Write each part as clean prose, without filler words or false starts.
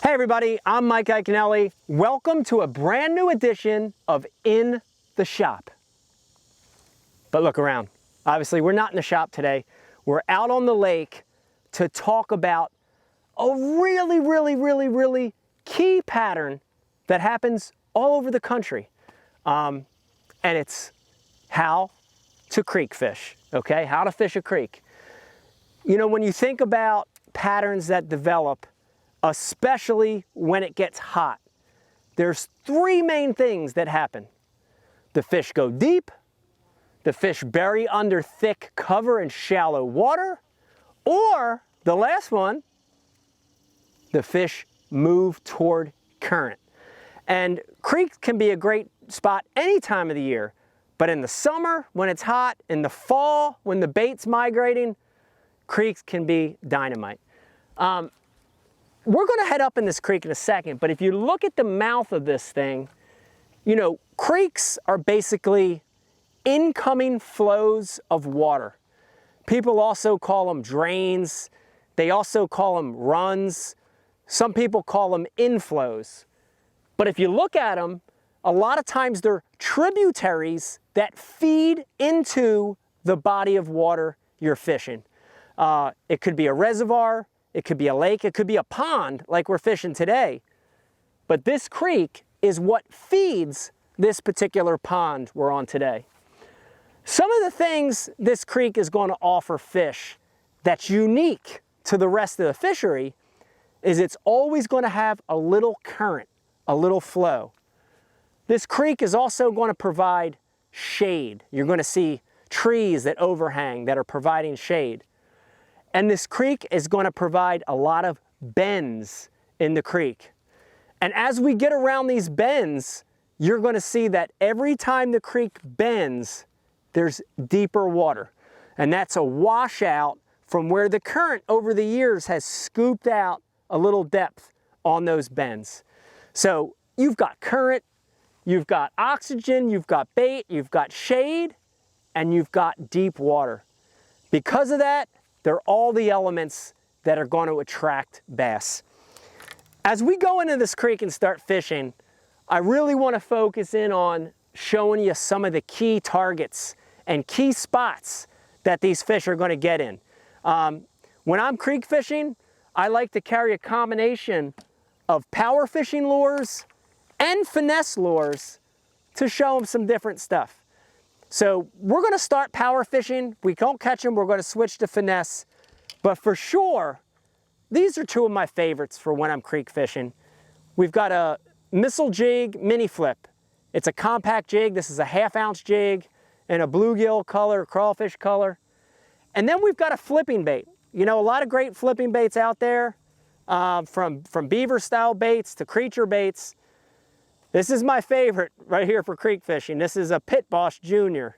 Hey everybody, I'm Mike Iaconelli. Welcome to a brand new edition of In the Shop. But look around. Obviously, we're not in the shop today. We're out on the lake to talk about a really key pattern that happens all over the country. And it's how to creek fish, okay? How to fish a creek. You know, when you think about patterns that develop, especially when it gets hot, there's three main things that happen. The fish go deep, the fish bury under thick cover in shallow water, or the last one, the fish move toward current. And creeks can be a great spot any time of the year, but in the summer when it's hot, in the fall when the bait's migrating, creeks can be dynamite. We're going to head up in this creek in a second, but if you look at the mouth of this thing, you know, creeks are basically incoming flows of water. People also call them drains. They also call them runs. Some people call them inflows. But if you look at them, a lot of times they're tributaries that feed into the body of water you're fishing. It could be a reservoir. It could be a lake, it could be a pond like we're fishing today. But this creek is what feeds this particular pond we're on today. Some of the things this creek is going to offer fish that's unique to the rest of the fishery is it's always going to have a little current, a little flow. This creek is also going to provide shade. You're going to see trees that overhang that are providing shade. And this creek is going to provide a lot of bends in the creek. And as we get around these bends, you're going to see that every time the creek bends, there's deeper water. And that's a washout from where the current over the years has scooped out a little depth on those bends. So you've got current, you've got oxygen, you've got bait, you've got shade, and you've got deep water. Because of that, they're all the elements that are going to attract bass. As we go into this creek and start fishing, I really want to focus in on showing you some of the key targets and key spots that these fish are going to get in. When I'm creek fishing, I like to carry a combination of power fishing lures and finesse lures to show them some different stuff. So we're going to start power fishing. If we don't catch them, we're going to switch to finesse. But for sure, these are two of my favorites for when I'm creek fishing. We've got a missile jig mini flip. It's a compact jig. This is a 1/2 ounce jig in a bluegill color, crawfish color. And then we've got a flipping bait. You know, a lot of great flipping baits out there, from beaver style baits to creature baits. This is my favorite right here for creek fishing. This is a Pit Boss Junior.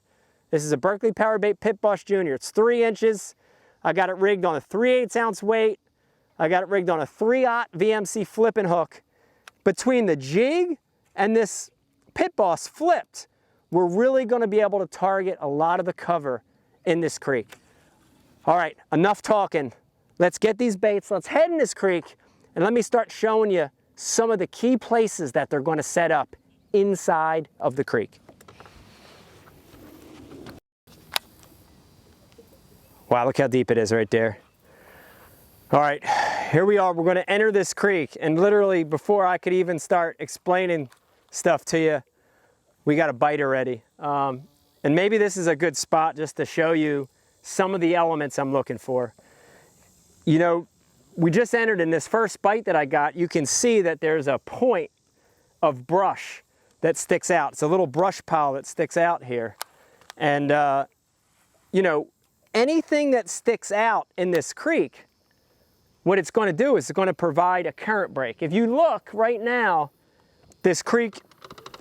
This is a Berkley Power Bait Pit Boss Junior. It's 3 inches. I got it rigged on a 3/8 ounce weight. I got it rigged on a 3/0 VMC flipping hook. Between the jig and this Pit Boss flipped, we're really going to be able to target a lot of the cover in this creek. All right, enough talking. Let's get these baits. Let's head in this creek and let me start showing you some of the key places that they're going to set up inside of the creek. Wow, look how deep it is right there. All right, here we are. We're going to enter this creek, and literally before I could even start explaining stuff to you, we got a bite already. And maybe this is a good spot just to show you some of the elements I'm looking for. You know, we just entered in this first bite that I got. You can see that there's a point of brush that sticks out. It's a little brush pile that sticks out here. And, you know, anything that sticks out in this creek, what it's going to do is it's going to provide a current break. If you look right now, this creek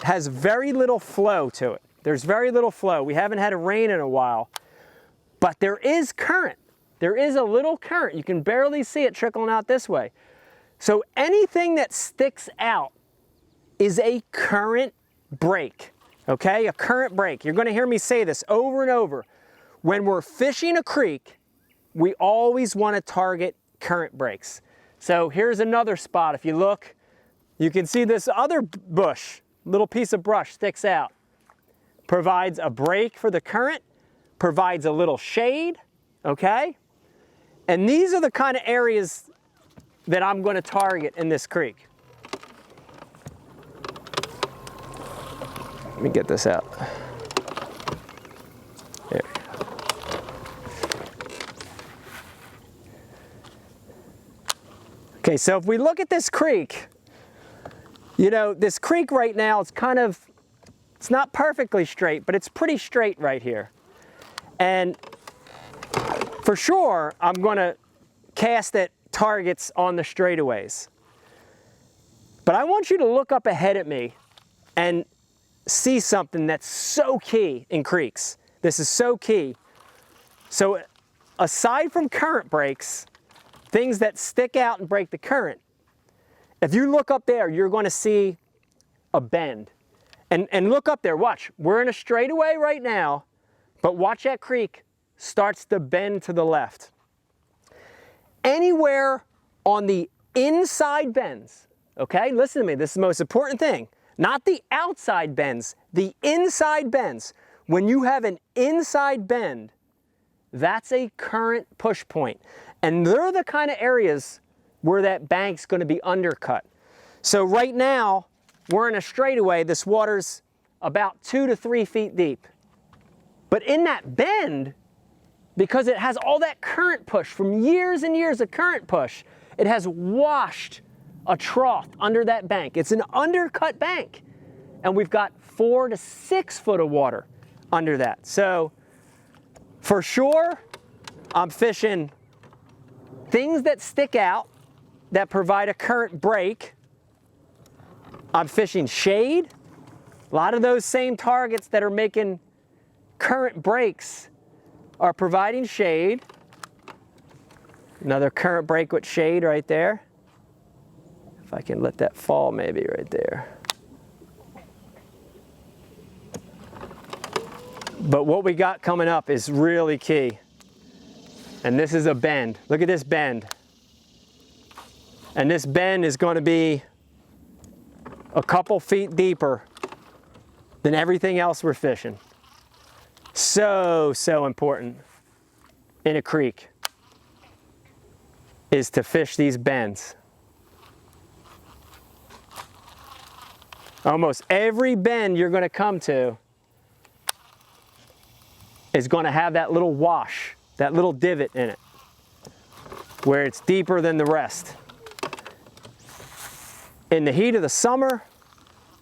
has very little flow to it. There's very little flow. We haven't had a rain in a while, but there is current. There is a little current. You can barely see it trickling out this way. So anything that sticks out is a current break, okay? A current break. You're going to hear me say this over and over. When we're fishing a creek, we always want to target current breaks. So here's another spot. If you look, you can see this other bush, little piece of brush sticks out. Provides a break for the current, provides a little shade, okay? And these are the kind of areas that I'm going to target in this creek. Let me get this out. There. Okay, so if we look at this creek, you know, this creek right now, it's not perfectly straight, but it's pretty straight right here. And for sure, I'm going to cast at targets on the straightaways. But I want you to look up ahead at me and see something that's so key in creeks. This is so key. So aside from current breaks, things that stick out and break the current, if you look up there, you're going to see a bend. And look up there, watch. We're in a straightaway right now, but watch that creek starts to bend to the left. Anywhere on the inside bends, okay? Listen to me, this is the most important thing. Not the outside bends, the inside bends. When you have an inside bend, that's a current push point. And they're the kind of areas where that bank's going to be undercut. So right now, we're in a straightaway. This water's about 2 to 3 feet deep. But in that bend, because it has all that current push from years and years of current push, it has washed a trough under that bank. It's an undercut bank. And we've got 4 to 6 foot of water under that. So for sure, I'm fishing things that stick out, that provide a current break. I'm fishing shade. A lot of those same targets that are making current breaks are providing shade. Another current break with shade right there. If I can let that fall maybe right there. But what we got coming up is really key. And this is a bend. Look at this bend. And this bend is going to be a couple feet deeper than everything else we're fishing. So important in a creek is to fish these bends. Almost every bend you're going to come to is going to have that little wash, that little divot in it, where it's deeper than the rest. In the heat of the summer,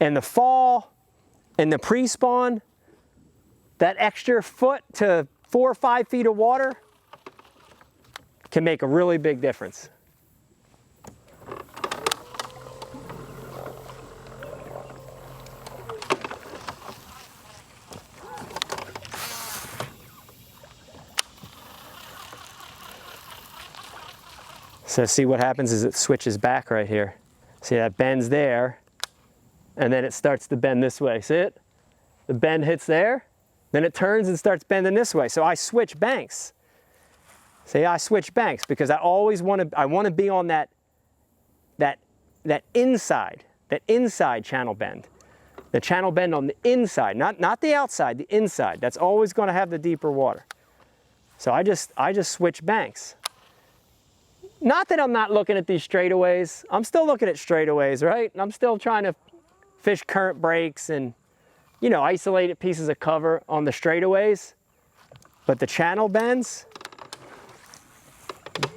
in the fall, in the pre-spawn, that extra foot to 4 or 5 feet of water can make a really big difference. So see what happens is it switches back right here. See, that bends there, and then it starts to bend this way. See it? The bend hits there, then it turns and starts bending this way. So I switch banks. See, I switch banks because I always want to be on that inside channel bend. The channel bend on the inside, not the outside, the inside. That's always going to have the deeper water. So I just switch banks. Not that I'm not looking at these straightaways. I'm still looking at straightaways, right? And I'm still trying to fish current breaks and, you know, isolated pieces of cover on the straightaways. But the channel bends,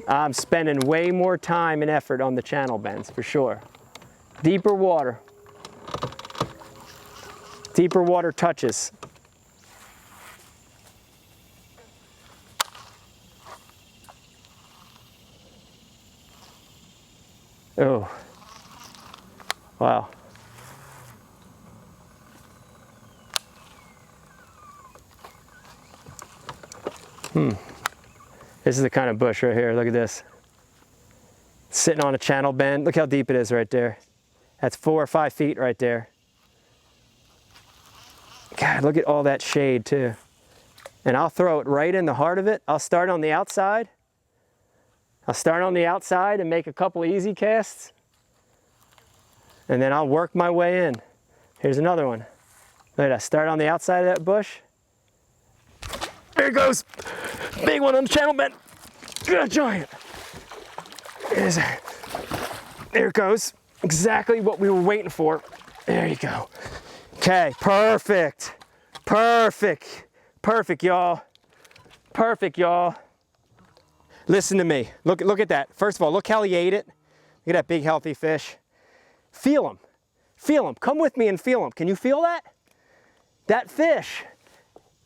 I'm spending way more time and effort on the channel bends for sure. Deeper water touches. Oh, wow. This is the kind of bush right here. Look at this. Sitting on a channel bend. Look how deep it is right there. That's 4 or 5 feet right there. God, look at all that shade too. And I'll throw it right in the heart of it. I'll start on the outside. I'll start on the outside and make a couple easy casts, and then I'll work my way in. Here's another one. Look at that, start on the outside of that bush. There it goes. Big one on the channel bend. Good giant. There it goes. Exactly what we were waiting for. There you go. Okay, perfect. Perfect. Perfect, y'all. Perfect, y'all. Listen to me. Look at that. First of all, look how he ate it. Look at that big healthy fish. Feel him. Feel him. Come with me and feel him. Can you feel that? That fish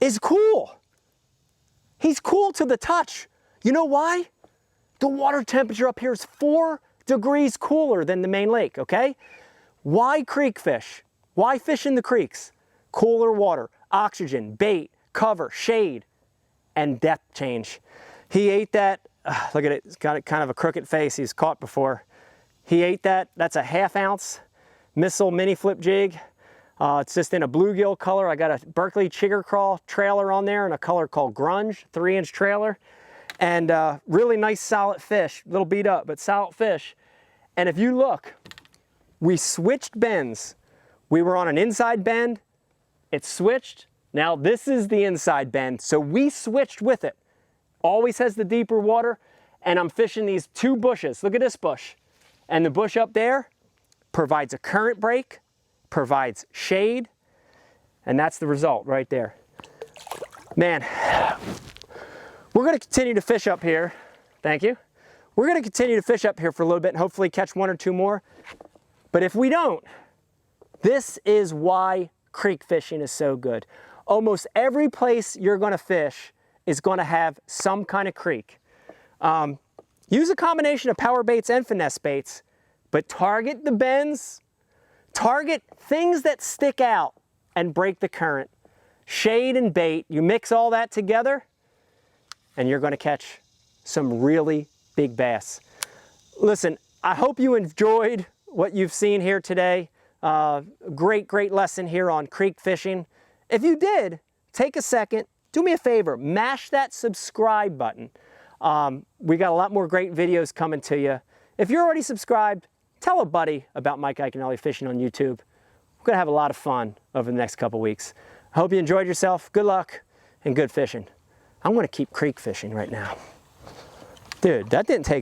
is cool. He's cool to the touch. You know why? The water temperature up here is 4 degrees cooler than the main lake, okay? Why creek fish? Why fish in the creeks? Cooler water, oxygen, bait, cover, shade, and depth change. He ate that. Look at it. It's got kind of a crooked face. He's caught before. He ate that. That's a 1/2 ounce missile mini flip jig. It's just in a bluegill color. I got a Berkeley chigger crawl trailer on there in a color called Grunge, 3-inch trailer. And really nice solid fish, a little beat up, but solid fish. And if you look, we switched bends. We were on an inside bend, it switched. Now this is the inside bend, so we switched with it. Always has the deeper water, and I'm fishing these 2 bushes. Look at this bush. And the bush up there provides a current break, provides shade, and that's the result right there. Man, we're gonna continue to fish up here. Thank you. We're gonna continue to fish up here for a little bit and hopefully catch 1 or 2 more. But if we don't, this is why creek fishing is so good. Almost every place you're gonna fish is gonna have some kind of creek. Use a combination of power baits and finesse baits, but target the bends, target things that stick out and break the current. Shade and bait, you mix all that together and you're gonna catch some really big bass. Listen, I hope you enjoyed what you've seen here today. Great lesson here on creek fishing. If you did, take a second, do me a favor, mash that subscribe button. We got a lot more great videos coming to you. If you're already subscribed, tell a buddy about Mike Iaconelli Fishing on YouTube. We're gonna have a lot of fun over the next couple weeks. I hope you enjoyed yourself. Good luck and good fishing. I'm gonna keep creek fishing right now. Dude, that didn't take